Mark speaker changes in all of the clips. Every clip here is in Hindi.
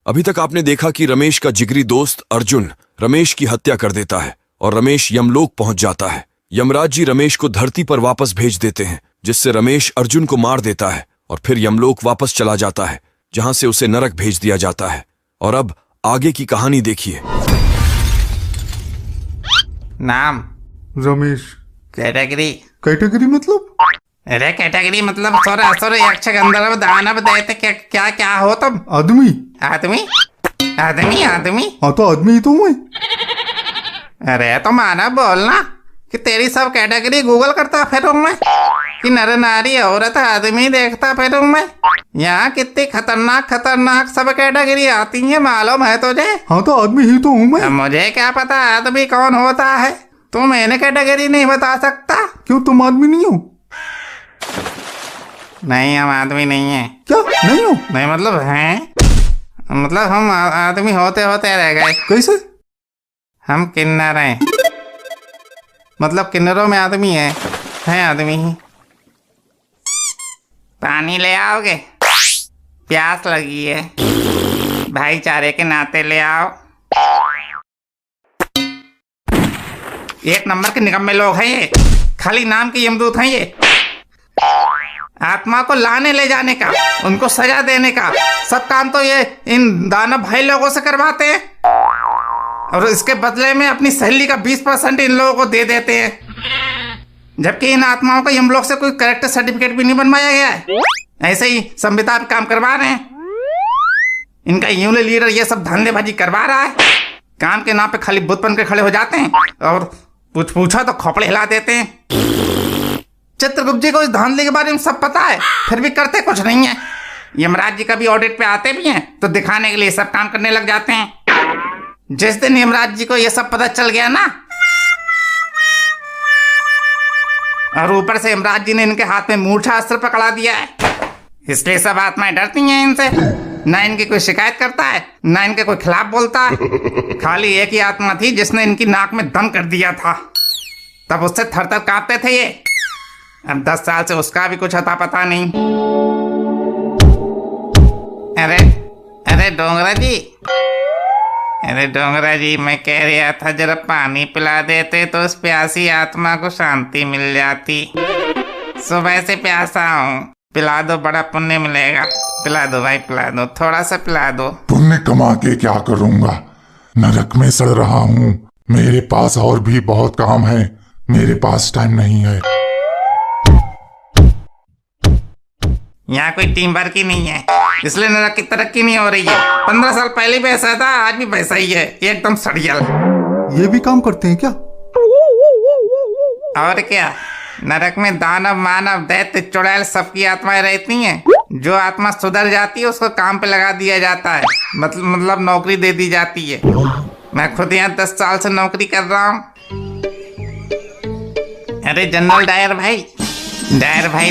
Speaker 1: अभी तक आपने देखा कि रमेश का जिगरी दोस्त अर्जुन रमेश की हत्या कर देता है और रमेश यमलोक पहुंच जाता है। यमराज जी रमेश को धरती पर वापस भेज देते हैं, जिससे रमेश अर्जुन को मार देता है और फिर यमलोक वापस चला जाता है, जहां से उसे नरक भेज दिया जाता है। और अब आगे की कहानी देखिए।
Speaker 2: नाम
Speaker 3: रमेश।
Speaker 2: कैटेगरी
Speaker 3: कैटेगरी मतलब?
Speaker 2: अरे कैटेगरी मतलब असुर असुर यक्ष गंधर्व दानव दैत्य क्या क्या क्या हो तुम?
Speaker 3: आदमी।
Speaker 2: आदमी आदमी आदमी?
Speaker 3: हाँ तो आदमी ही तो मैं।
Speaker 2: अरे तो मानव बोलना कि तेरी सब कैटेगरी गूगल करता फिरूं मैं, कि नर नारी औरत आदमी देखता फिरूं मैं। यहाँ कितनी खतरनाक खतरनाक सब कैटेगरी आती है, मालूम है तुझे?
Speaker 3: हाँ तो आदमी ही तो हूँ मैं।
Speaker 2: अब मुझे क्या पता आदमी कौन होता है, तू मैंने कैटेगरी नहीं बता सकता?
Speaker 3: क्यों तुम आदमी नहीं हो?
Speaker 2: नहीं हम आदमी नहीं है।
Speaker 3: क्या नहीं हो?
Speaker 2: नहीं मतलब हैं, मतलब हम आदमी होते होते रह गए।
Speaker 3: कैसे?
Speaker 2: हम किन्नर हैं, मतलब किन्नरों में आदमी है आदमी ही। पानी ले आओगे? प्यास लगी है, भाईचारे के नाते ले आओ। एक नंबर के निकम्मे लोग हैं ये, खाली नाम के यमदूत हैं ये। आत्मा को लाने ले जाने का, उनको सजा देने का सब काम तो ये इन दानव भाई लोगों से करवाते हैं, और इसके बदले में अपनी सैलरी का 20% इन लोगों को दे देते हैं। जबकि इन आत्माओं को यमलोक से कोई कैरेक्टर सर्टिफिकेट भी नहीं बनवाया गया है, ऐसे ही संविदा पे काम करवा रहे हैं। इनका यूनियन लीडर ये सब धंधेबाजी करवा रहा है, काम के नाम पे खाली बुत बन के खड़े हो जाते हैं और पूछा तो खोपड़े हिला देते हैं। चित्रगुप्त जी को इस धांधली के बारे में सब पता है, फिर भी करते कुछ नहीं है। यमराज जी कभी ऑडिट पे आते भी हैं तो दिखाने के लिए सब काम करने लग जाते हैं। जिस दिन यमराज जी को ये सब पता चल गया ना, और ऊपर से यमराज जी ने इनके हाथ में मूर्छा अस्त्र पकड़ा दिया है, इसलिए सब आत्माएं डरती हैं इनसे। ना इनकी कोई शिकायत करता है, ना इनके कोई खिलाफ बोलता है। खाली एक ही आत्मा थी जिसने इनकी नाक में दम कर दिया था, तब उससे थर थर कांपते थे ये। अब 10 साल से उसका भी कुछ अता पता नहीं। अरे डोंगरा जी मैं कह रहा था जरा पानी पिला देते तो उस प्यासी आत्मा को शांति मिल जाती। सुबह से प्यासा हूँ, पिला दो, बड़ा पुण्य मिलेगा। पिला दो भाई, पिला दो, थोड़ा सा पिला दो।
Speaker 4: पुण्य कमा के क्या करूँगा, नरक में सड़ रहा हूँ। मेरे पास और भी बहुत काम है, मेरे पास टाइम नहीं है।
Speaker 2: यहाँ कोई टीम वर्क ही नहीं है, इसलिए नरक की तरक्की नहीं हो रही है। 15 साल पहले भी ऐसा था, आज भी वैसा ही है, एकदम सड़ियल।
Speaker 3: ये भी काम करते हैं क्या?
Speaker 2: और क्या, नरक में दानव मानव दैत्य चुड़ैल सबकी आत्माएं रहती हैं। जो आत्मा सुधर जाती है उसको काम पे लगा दिया जाता है, मतलब नौकरी दे दी जाती है। मैं खुद यहाँ 10 साल से नौकरी कर रहा हूँ। अरे जनरल डायर भाई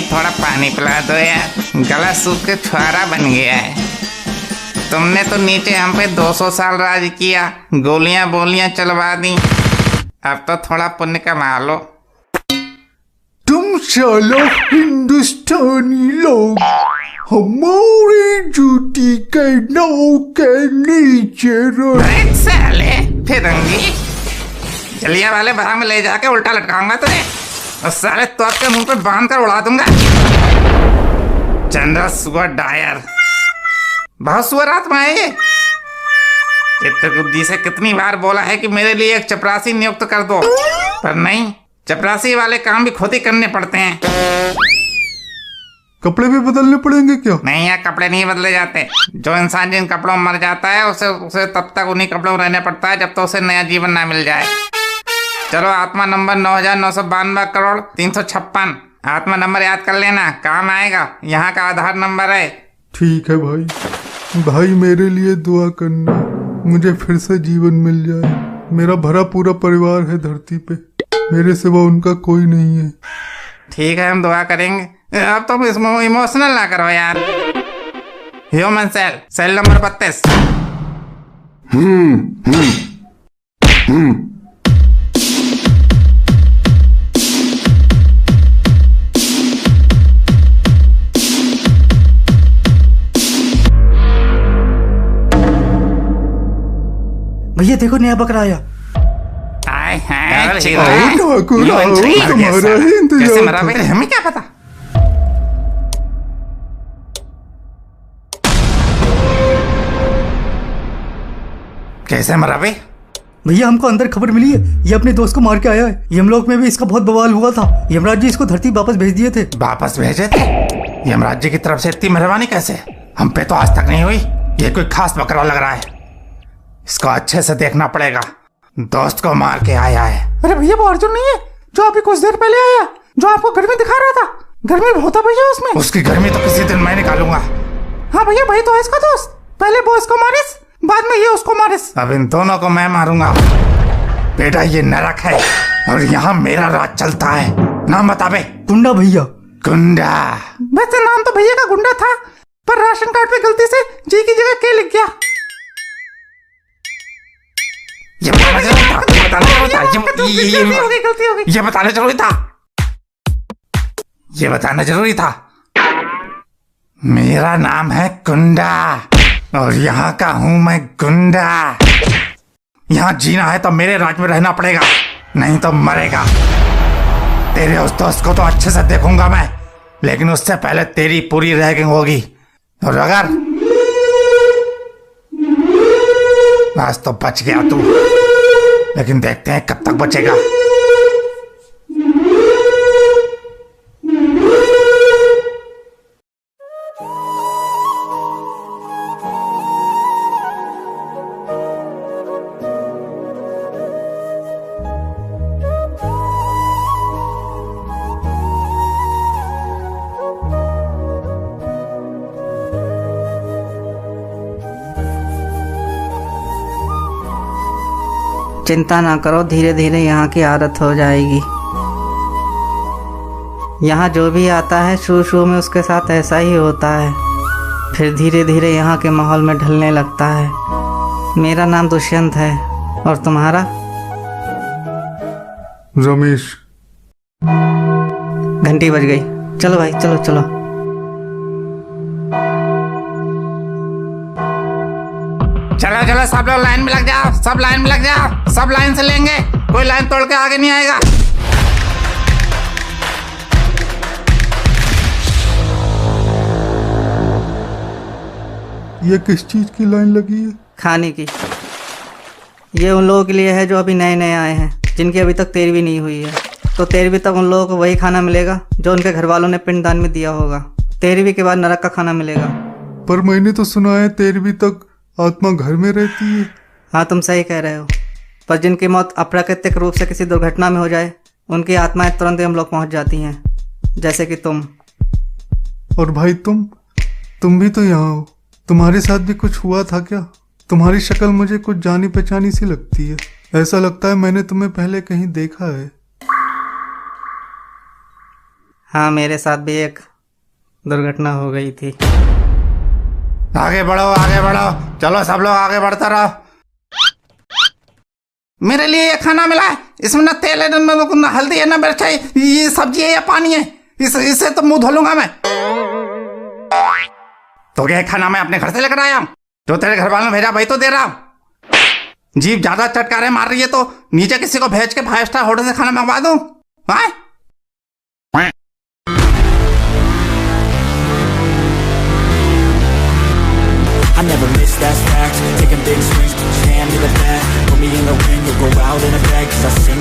Speaker 2: थोड़ा पानी पिला दो यार, गला सूख के छुआरा बन गया है। तुमने तो नीचे हम पे 200 साल राज किया, गोलियां बोलियां चलवा दी, अब तो थोड़ा पुण्य कमा लो।
Speaker 3: तुम सालो हिंदुस्तानी लोग हमारी जूती के नाव के नीचे रहो।
Speaker 2: साले फिरंगी, जलियांवाले बाग में ले जाके उल्टा लटकाऊंगा तुझे, और साले तो आपके मुंह पे बांध कर उड़ा दूंगा। जनरल सुअर डायर, बहुत सुअर आत्मा है ये। चित्रगुप्त जी से कितनी बार बोला है कि मेरे लिए एक चपरासी नियुक्त कर दो, पर नहीं, चपरासी वाले काम भी खुद ही करने पड़ते हैं।
Speaker 3: कपड़े भी बदलने पड़ेंगे क्या?
Speaker 2: नहीं यार, कपड़े नहीं बदले जाते। जो इंसान जिन कपड़ों में मर जाता है उसे तब तक उन्हीं कपड़ों में रहना पड़ता है जब तक उसे नया जीवन ना मिल जाए। चलो, आत्मा नंबर 9992 करोड़ 356, आत्मा नंबर याद कर लेना, काम आएगा। यहाँ का आधार नंबर है।
Speaker 3: ठीक है भाई मेरे लिए दुआ करना, मुझे फिर से जीवन मिल जाए। मेरा भरा पूरा परिवार है धरती पे, मेरे सिवा उनका कोई नहीं है।
Speaker 2: ठीक है, हम दुआ करेंगे। अब तुम इसमें इमोशनल ना करो यार। Human cell number 32।
Speaker 5: भैया देखो नया बकरा आया।
Speaker 2: आए हैं
Speaker 3: आओ
Speaker 2: चिगरा।
Speaker 3: ठाकुर आओ,
Speaker 2: मर गया
Speaker 3: तुम्हारा
Speaker 2: साला।
Speaker 3: ही इंतजार
Speaker 2: कैसे मरा
Speaker 3: था।
Speaker 2: बे? हमें क्या पता। कैसे मरा बे?
Speaker 5: भैया हमको अंदर खबर मिली है, ये अपने दोस्त को मार के आया है। यमलोक में भी इसका बहुत बवाल हुआ था। यमराज जी इसको धरती वापस भेज दिए थे।
Speaker 2: वापस भेजे थे? यमराज जी की तरफ से इतनी मेहरबानी कैसे? हम पे तो आज तक नहीं हुई। ये कोई खास बकरा लग रहा है, इसको अच्छे से देखना पड़ेगा। दोस्त को मार के आया है। अरे भैया वो अर्जुन नहीं है जो अभी कुछ देर पहले आया, जो आपको गर्मी दिखा रहा था? गर्मी बहुत है भैया उसमें। उसकी गर्मी तो किसी दिन मैं निकालूंगा। हाँ भैया भाई तो है इसका दोस्त। पहले वो इसको मारिस, बाद में ये उसको मारिस। अब इन दोनों को मैं मारूंगा। बेटा ये नरक है और यहाँ मेरा राज चलता है। नाम बता बे।
Speaker 5: गुंडा भैया।
Speaker 2: गुंडा? वैसे नाम तो भैया का गुंडा था, पर राशन कार्ड पे गलती से जी की जगह के लिख गया। ये बताना जरूरी था, ये बताना जरूरी था, ये बताना जरूरी था, ये बताना जरूरी था। मेरा नाम है गुंडा और यहाँ का हूं मैं गुंडा। यहाँ जीना है तो मेरे राज में रहना पड़ेगा, नहीं तो मरेगा। तेरे उस दोस्त को तो अच्छे से देखूंगा मैं, लेकिन उससे पहले तेरी पूरी रैगिंग होगी। और अगर आज तो बच गया तू, लेकिन देखते हैं कब तक बचेगा।
Speaker 6: चिंता ना करो, धीरे धीरे यहाँ की आदत हो जाएगी। यहाँ जो भी आता है शुरू शुरू में उसके साथ ऐसा ही होता है, फिर धीरे धीरे यहाँ के माहौल में ढलने लगता है। मेरा नाम दुष्यंत है और तुम्हारा?
Speaker 3: रमेश।
Speaker 6: घंटी बज गई, चलो भाई चलो चलो।
Speaker 2: चलो चलो सब लोग लाइन में लग जाओ, सब लाइन में लग जाओ, सब लाइन से लेंगे, कोई लाइन तोड़ के आगे नहीं आएगा।
Speaker 3: ये किस चीज की लाइन लगी है?
Speaker 6: खाने की। ये उन लोगों के लिए है जो अभी नए नए आए हैं, जिनकी अभी तक 13वीं नहीं हुई है। तो 13वीं तक उन लोगों को वही खाना मिलेगा जो उनके घर वालों ने पिंडदान में दिया होगा। 13वीं के बाद नरक का खाना मिलेगा।
Speaker 3: पर मैंने तो सुना है 13वीं तक आत्मा घर में रहती है।
Speaker 6: हाँ तुम सही कह रहे हो, पर जिनकी मौत अप्राकृतिक रूप से किसी दुर्घटना में हो जाए, उनकी आत्माएं तुरंत हम लोग पहुंच जाती हैं, जैसे कि तुम।
Speaker 3: और भाई तुम भी तो यहाँ हो, तुम्हारे साथ भी कुछ हुआ था क्या? तुम्हारी शक्ल मुझे कुछ जानी पहचानी सी लगती है। ऐसा लगता है मैंने तुम्हें पहले कहीं देखा है।
Speaker 6: हाँ मेरे साथ भी एक दुर्घटना हो गई थी।
Speaker 2: आगे बढ़ो आगे बढ़ो, चलो सब लोग आगे बढ़ते रहो। मेरे लिए ये खाना मिला है, इसमें ना तेल है ना हल्दी है ना मिर्चाई, ये सब्जी है या पानी है, इससे तो मुंह धो लूंगा मैं। तो ये खाना मैं अपने घर से लेकर आया हूं, जो तेरे घर वालों ने भेजा वही तो दे रहा हूं। जीभ ज्यादा चटकारे मार रही है तो नीचे किसी को भेज के 5 स्टार होटल से खाना मंगवा दूं? हाँ?
Speaker 7: I never miss, that's facts. Taking big swings, put your hand to the bat. Put me in the ring, you'll go out in a bag. 'Cause I sing